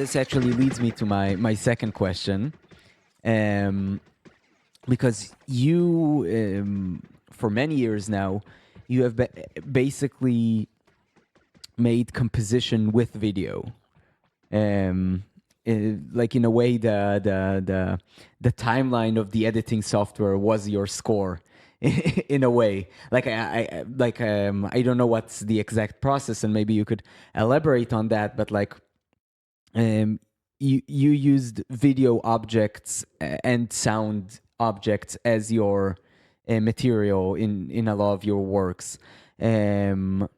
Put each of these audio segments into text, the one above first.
this actually leads me to my second question, because you, for many years now, you have basically made composition with video. Like in a way, the timeline of the editing software was your score, in a way. Like I don't know what's the exact process, and maybe you could elaborate on that. But like, you used video objects and sound objects as your material in a lot of your works. And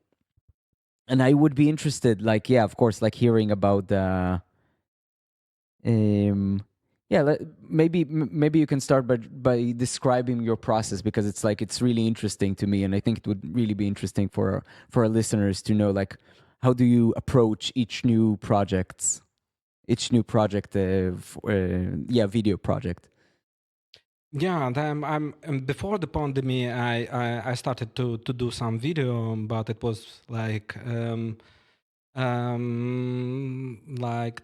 I would be interested, like, yeah, of course, like hearing about the, maybe you can start by describing your process, because it's like, it's really interesting to me, and I think it would really be interesting for our listeners to know, like, how do you approach each new project, video project. Yeah, then before the pandemic, I started to do some video, but it was like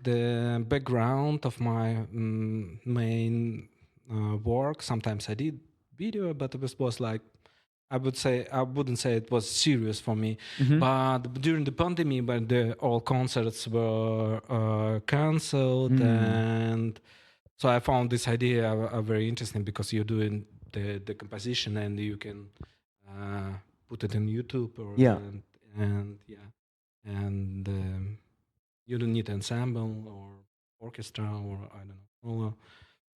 the background of my main work. Sometimes I did video, but it was like, I wouldn't say it was serious for me. But during the pandemic, when all concerts were cancelled, and so I found this idea very interesting, because you're doing the composition and you can put it on YouTube, and you don't need ensemble or orchestra, or I don't know,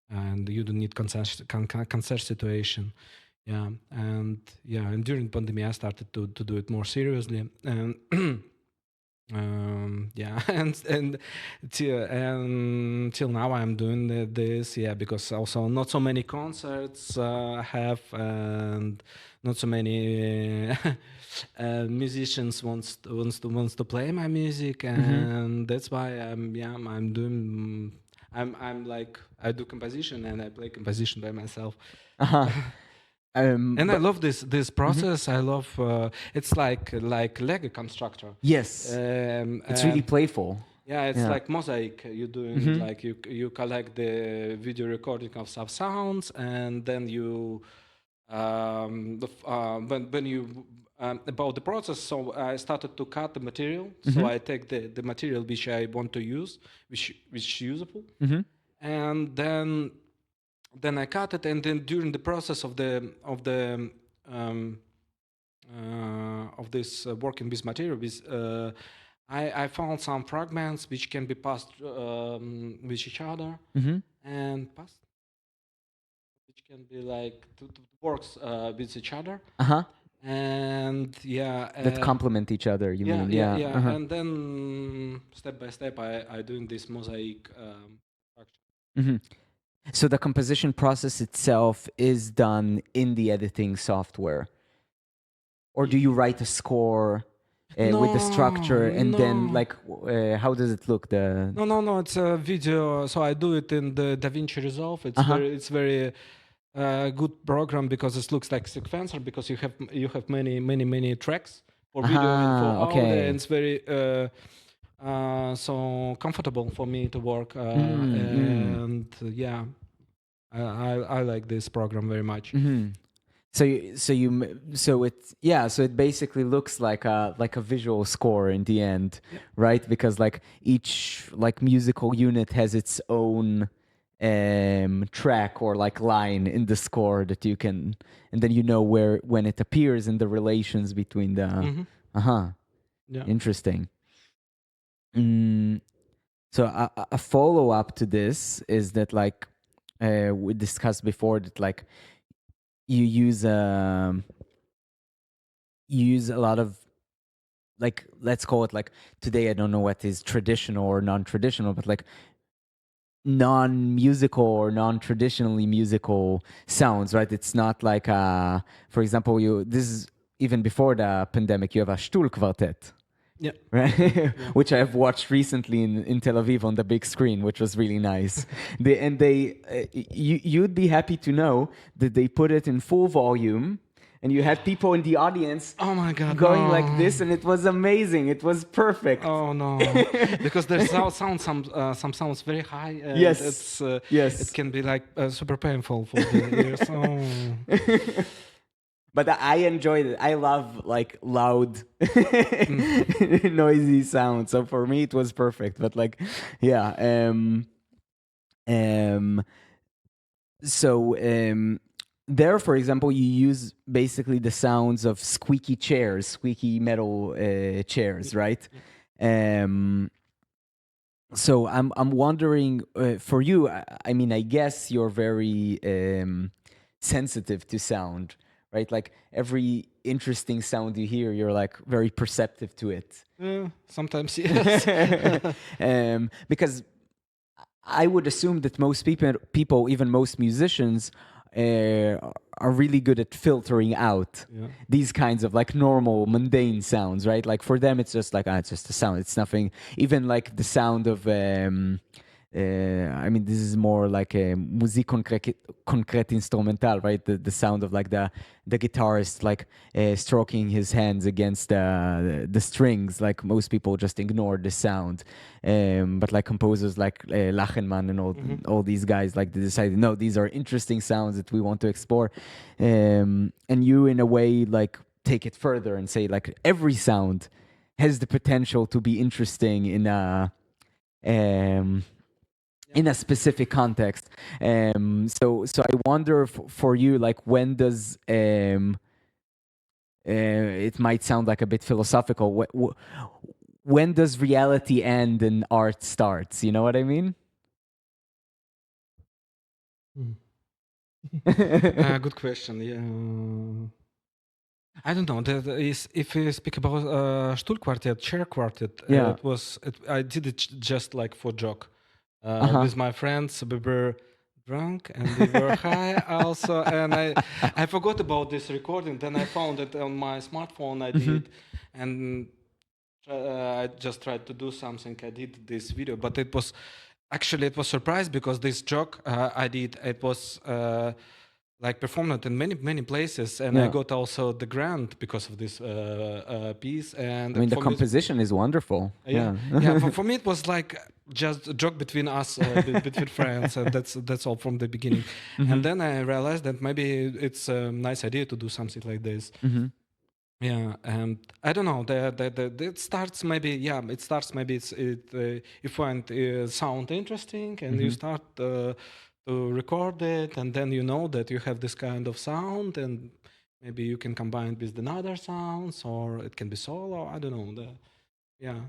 and you don't need concert situation. And during pandemic I started to do it more seriously, and and till now I'm doing this, because also not so many concerts I have, and not so many musicians wants to play my music, and that's why I'm doing. I'm like, I do composition and I play composition by myself. And I love this process. I love it's like Lego constructor. Yes, it's really playful. Yeah, it's like mosaic. You're doing like you collect the video recording of some sounds, and then you when you about the process. So I started to cut the material. So I take the material which I want to use, which is usable, and then I cut it, and then during the process of this working with material, I found some fragments which can be passed with each other, and passed, which can be like to works with each other. And that complement each other. You mean? And then step by step, I doing this mosaic structure. So the composition process itself is done in the editing software, or do you write a score with the structure, and then like how does it look? No, it's a video. So I do it in the DaVinci Resolve. It's very good program, because it looks like sequencer, because you have many tracks for video and for audio, and it's very so comfortable for me to work, and I like this program very much. So it basically looks like a visual score in the end, right? Because like each like musical unit has its own track or like line in the score that you can, and then you know when it appears in the relations between the. Interesting. So a follow up to this is that, like we discussed before, that like you use a lot of, like, let's call it, like, today I don't know what is traditional or non-traditional, but like non-musical or non-traditionally musical sounds, right? It's not like for example, this is even before the pandemic, you have a Stuhl quartet. Yeah. Right. Which I have watched recently in Tel Aviv on the big screen, which was really nice. You'd be happy to know that they put it in full volume, and you had people in the audience Oh my God, going no. like this, and it was amazing. It was perfect. Oh no, because there's some sounds very high, and Yes. it Yes. can be like super painful for the ears. Oh. But I enjoyed it. I love like loud, noisy sound. So for me, it was perfect. But like, yeah. Um. So there, for example, you use basically the sounds of squeaky chairs, squeaky metal chairs, right? Um. So I'm wondering for you. I mean, I guess you're very sensitive to sound, right? Like every interesting sound you hear, you're like very perceptive to it. Sometimes yes. Because I would assume that most people, even most musicians, are really good at filtering out these kinds of like normal, mundane sounds, right? Like for them, it's just like it's just a sound. It's nothing. Even like the sound of. I mean, this is more like a musique concrète instrumental, right? The sound of like the guitarist like stroking his hands against the strings. Like most people just ignore the sound, but like composers like Lachenmann and all these guys, like they decided, no, these are interesting sounds that we want to explore, and you in a way like take it further and say like every sound has the potential to be interesting in a in a specific context. So I wonder for you, like when does it might sound like a bit philosophical. When does reality end and art starts? You know what I mean? Good question. Yeah. I don't know. If you speak about Stuhl Quartet, chair quartet, Yeah. I did it just like for joke. Uh-huh. With my friends, we were drunk and we were high also, and I forgot about this recording. Then I found it on my smartphone. I did, and I just tried to do something. I did this video, but it was actually it was surprise because this joke I did it was. Like performed it in many places, and I Yeah. got also the grant because of this piece. And I mean, the for me, composition is wonderful. yeah, yeah. For me, it was like just a joke between us, between friends, and that's all from the beginning. And then I realized that maybe it's a nice idea to do something like this. Yeah, and I don't know. It starts maybe. Yeah, it starts maybe. You find sound interesting, and you start to record it, and then you know that you have this kind of sound, and maybe you can combine it with another sounds, or it can be solo. I don't know. Yeah.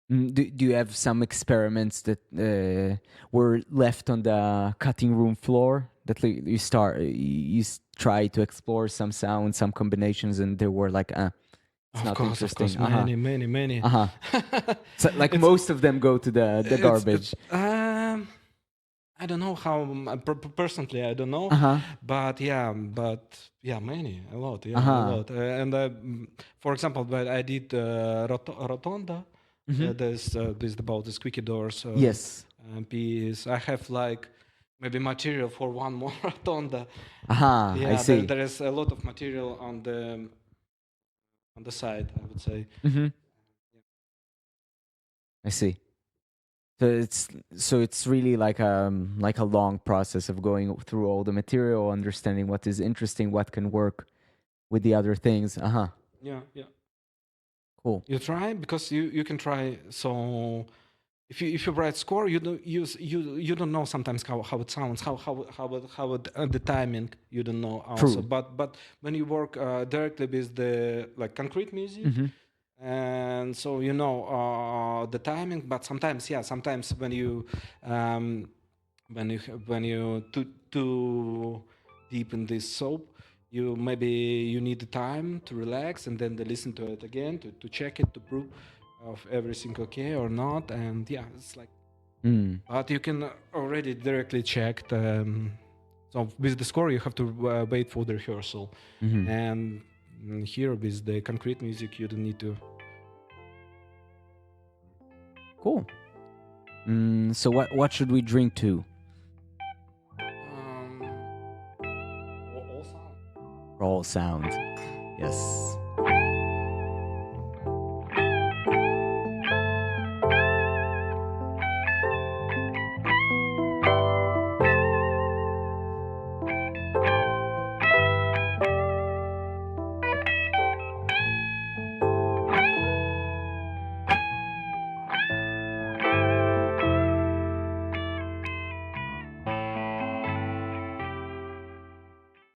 Do you have some experiments that were left on the cutting room floor that you try to explore some sounds, some combinations, and they were like, it's not interesting. Of course, many. So like most of them go to the garbage. I don't know how personally. I don't know, but yeah, many, a lot, a lot. And for example, but I did Rotonda. This about the squeaky doors. Yes. Piece. I have like maybe material for one more Rotonda. I see. There is a lot of material on the side, I would say. I see. So it's really like a long process of going through all the material, understanding what is interesting, what can work with the other things. Yeah. Cool. You try because you can try. So if you write score, you don't know sometimes how it sounds, the timing you don't know also. True. But when you work directly with the like concrete music, and so you know the timing. But sometimes when you too deep in this soap, you need the time to relax and then they listen to it again to check it to prove of everything okay or not. And yeah, it's like but you can already directly check so with the score you have to wait for the rehearsal. And here with the concrete music you don't need to. Cool. So what should we drink to? Raw sound. Yes.